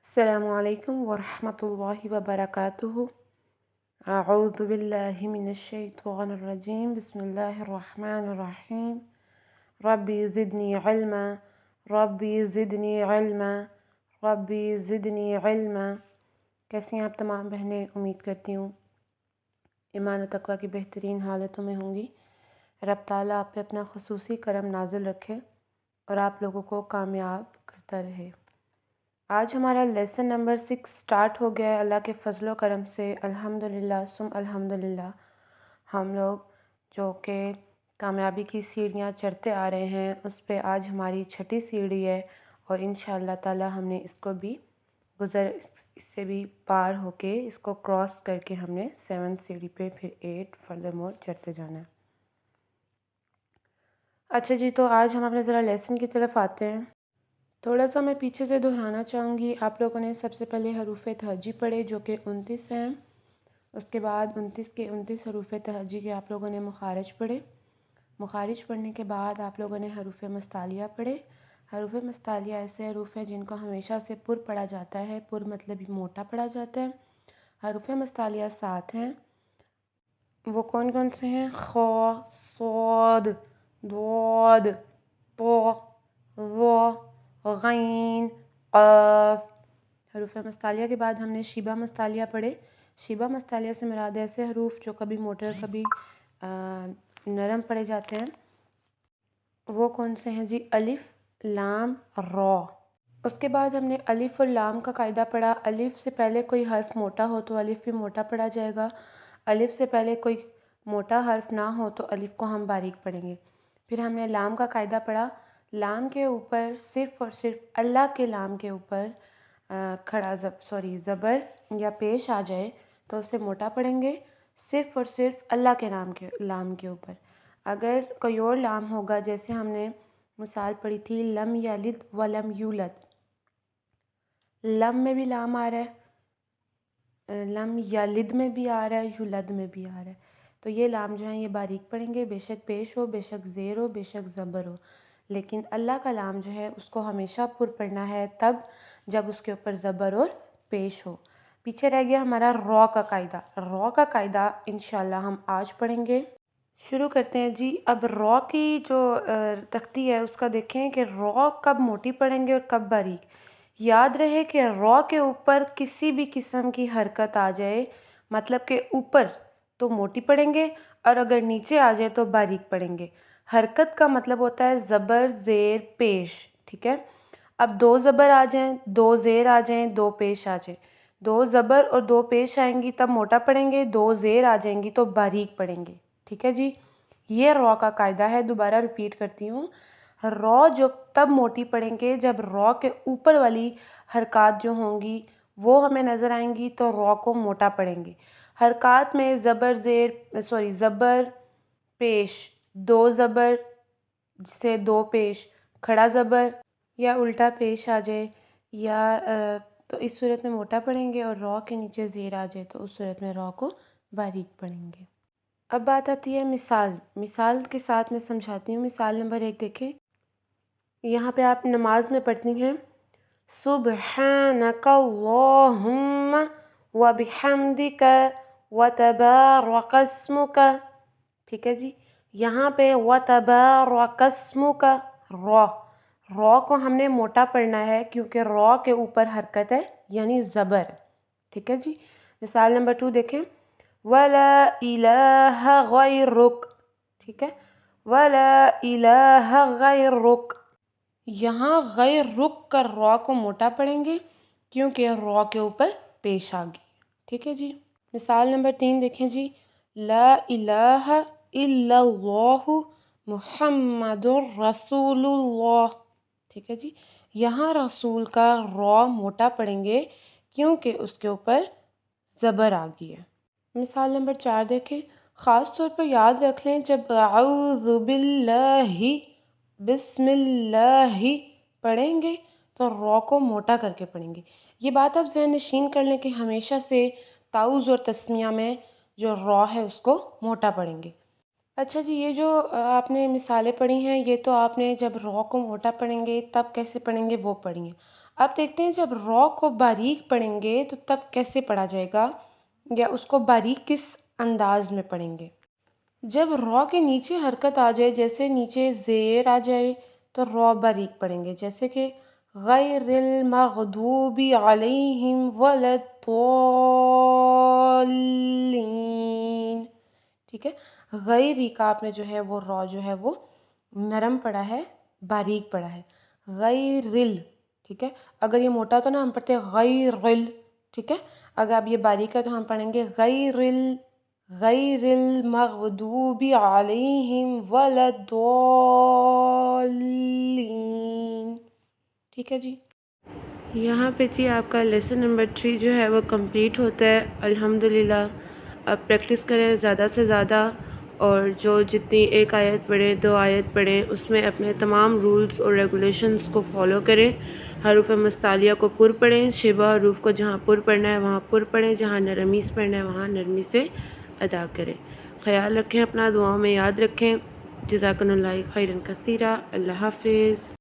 السلام علیکم ورحمۃ اللہ وبرکاتہ۔ اعوذ باللہ من الشیطان الرجیم، بسم اللہ الرحمن الرحیم۔ ربی زدنی علما، ربی زدنی علما، ربی زدنی علما۔ کیسی ہیں آپ تمام بہنیں؟ امید کرتی ہوں ایمان و تقوی کی بہترین حالتوں میں ہوں گی۔ رب تعالیٰ آپ پہ اپنا خصوصی کرم نازل رکھے اور آپ لوگوں کو کامیاب کرتا رہے۔ آج ہمارا لیسن نمبر 6 سٹارٹ ہو گیا ہے اللہ کے فضل و کرم سے، الحمدللہ ثم الحمدللہ۔ ہم لوگ جو کہ کامیابی کی سیڑھیاں چڑھتے آ رہے ہیں، اس پہ آج ہماری 6ٹھی سیڑھی ہے، اور انشاءاللہ تعالی ہم نے اس کو بھی اس سے بھی پار ہو کے، اس کو کراس کر کے ہم نے 7 سیڑھی پہ پھر 8 فردر مور چڑھتے جانا ہے۔ اچھا جی، تو آج ہم اپنے ذرا لیسن کی طرف آتے ہیں۔ تھوڑا سا میں پیچھے سے دہرانا چاہوں گی۔ آپ لوگوں نے سب سے پہلے حروف تہجی پڑھے جو کہ 29 ہیں۔ اس کے بعد 29 کے 29 حروف تہجی کے آپ لوگوں نے مخارج پڑھے۔ مخارج پڑھنے کے بعد آپ لوگوں نے حروف مستعلیہ پڑھے۔ حروف مستعلیہ ایسے حروف ہیں جن کو ہمیشہ سے پر پڑھا جاتا ہے، پر مطلب موٹا پڑھا جاتا ہے۔ حروف مستعلیہ 7 ہیں۔ وہ کون کون سے ہیں؟ خ، صاد، ضاد، طا، ظا، غین، قاف۔ حروف مستعلیہ کے بعد ہم نے شیبہ مستعلیہ پڑھے۔ شیبہ مستعلیہ سے مراد ایسے حروف جو کبھی موٹے اور کبھی نرم پڑھے جاتے ہیں۔ وہ کون سے ہیں جی؟ الف، لام، را۔ اس کے بعد ہم نے الف اور لام کا قاعدہ پڑھا۔ الف سے پہلے کوئی حرف موٹا ہو تو الف بھی موٹا پڑھا جائے گا۔ الف سے پہلے کوئی موٹا حرف نہ ہو تو الف کو ہم باریک پڑھیں گے۔ پھر ہم نے لام کا قاعدہ پڑھا۔ لام کے اوپر صرف اور صرف اللہ کے لام کے اوپر زبر یا پیش آ جائے تو اسے موٹا پڑھیں گے، صرف اور صرف اللہ کے لام کے اوپر۔ اگر کوئی اور لام ہوگا، جیسے ہم نے مثال پڑھی تھی لم یلد ولم یولد، لم میں بھی لام آ رہا ہے، لم یلد میں بھی آ رہا ہے، یولد میں بھی آ رہا ہے، تو یہ لام جو ہیں یہ باریک پڑھیں گے، بے شک پیش ہو، بے شک زیر ہو، بے شک زبر ہو۔ لیکن اللہ کا لام جو ہے اس کو ہمیشہ پر پڑھنا ہے تب جب اس کے اوپر زبر اور پیش ہو۔ پیچھے رہ گیا ہمارا را کا قاعدہ۔ را کا قاعدہ انشاءاللہ ہم آج پڑھیں گے۔ شروع کرتے ہیں جی۔ اب را کی جو تختی ہے اس کا دیکھیں کہ را کب موٹی پڑھیں گے اور کب باریک۔ یاد رہے کہ را کے اوپر کسی بھی قسم کی حرکت آ جائے، مطلب کہ اوپر تو موٹی پڑھیں گے، اور اگر نیچے آ جائے تو باریک پڑھیں گے۔ حرکت کا مطلب ہوتا ہے زبر، زیر، پیش، ٹھیک ہے؟ اب 2 زبر آ جائیں، 2 زیر آ جائیں، 2 پیش آ جائیں، 2 زبر اور 2 پیش آئیں گی تب موٹا پڑھیں گے، 2 زیر آ جائیں گی تو باریک پڑھیں گے، ٹھیک ہے جی؟ یہ را کا قاعدہ ہے۔ دوبارہ ریپیٹ کرتی ہوں، را جو تب موٹی پڑھیں گے جب را کے اوپر والی حرکات جو ہوں گی وہ ہمیں نظر آئیں گی تو را کو موٹا پڑھیں گے۔ حرکات میں زبر، پیش، 2 زبر سے 2 پیش، کھڑا زبر یا الٹا پیش آ جائے یا تو اس صورت میں موٹا پڑھیں گے، اور را کے نیچے زیر آ جائے تو اس صورت میں را کو باریک پڑھیں گے۔ اب بات آتی ہے مثال کے ساتھ میں سمجھاتی ہوں۔ مثال نمبر 1 دیکھیں، یہاں پہ آپ نماز میں پڑھتی ہیں سبحانک اللہم وبحمدک وتبارک اسمک، ٹھیک ہے جی؟ یہاں پہ وتبارک اسمک، را کو ہم نے موٹا پڑھنا ہے کیونکہ را کے اوپر حرکت ہے یعنی زبر، ٹھیک ہے جی؟ مثال نمبر 2 دیکھیں، ولا الہ غیرک، ٹھیک ہے؟ ولا الہ غیرک، یہاں غیرک کا را کو موٹا پڑھیں گے کیونکہ را کے اوپر پیش آ گئی، ٹھیک ہے جی؟ مثال نمبر 3 دیکھیں جی، لا الہ الا اللہ محمد رسول اللہ، ٹھیک ہے جی؟ یہاں رسول کا را موٹا پڑھیں گے کیونکہ اس کے اوپر زبر آ گئی ہے۔ مثال نمبر 4 دیکھیں، خاص طور پر یاد رکھ لیں جب اعوذ باللہ، بسم اللہ پڑھیں گے تو را کو موٹا کر کے پڑھیں گے۔ یہ بات آپ ذہن نشین کر لیں کہ ہمیشہ سے تعوذ اور تسمیہ میں جو را ہے اس کو موٹا پڑھیں گے۔ اچھا جی، یہ جو آپ نے مثالیں پڑھی ہیں یہ تو آپ نے جب را کو موٹا پڑھیں گے تب کیسے پڑھیں گے وہ پڑھی ہیں۔ اب دیکھتے ہیں جب را کو باریک پڑھیں گے تو تب کیسے پڑھا جائے گا، یا اس کو باریک کس انداز میں پڑھیں گے۔ جب را کے نیچے حرکت آ جائے، جیسے نیچے زیر آ جائے تو را باریک پڑھیں گے، جیسے کہ غیر المغضوب علیہم ولا الضالین، ٹھیک ہے۔ غیر ہی کا آپ نے جو ہے وہ را جو ہے وہ نرم پڑھا ہے، باریک پڑھا ہے، غیر ٹھیک ہے۔ اگر یہ موٹا تو نا ہم پڑھتے ہیں غیر ٹھیک ہے۔ اگر اب یہ باریک ہے تو ہم پڑھیں گے غیر المغضوب علیہم ولا الضالین، ٹھیک ہے جی۔ یہاں پہ جی آپ کا لیسن نمبر 3 جو ہے وہ کمپلیٹ ہوتا ہے الحمدللہ۔ اب پریکٹس کریں زیادہ سے زیادہ، اور جو جتنی ایک آیت پڑھیں 2 آیت پڑھیں اس میں اپنے تمام رولز اور ریگولیشنز کو فالو کریں۔ حروف مستعلیہ کو پر پڑھیں، شبہ حروف کو جہاں پر پڑھنا ہے وہاں پر پڑھیں، جہاں نرمی سے پڑھنا ہے وہاں نرمی سے ادا کریں۔ خیال رکھیں اپنا، دعاؤں میں یاد رکھیں۔ جزاکم اللہ خیرا کثیرا، اللہ حافظ۔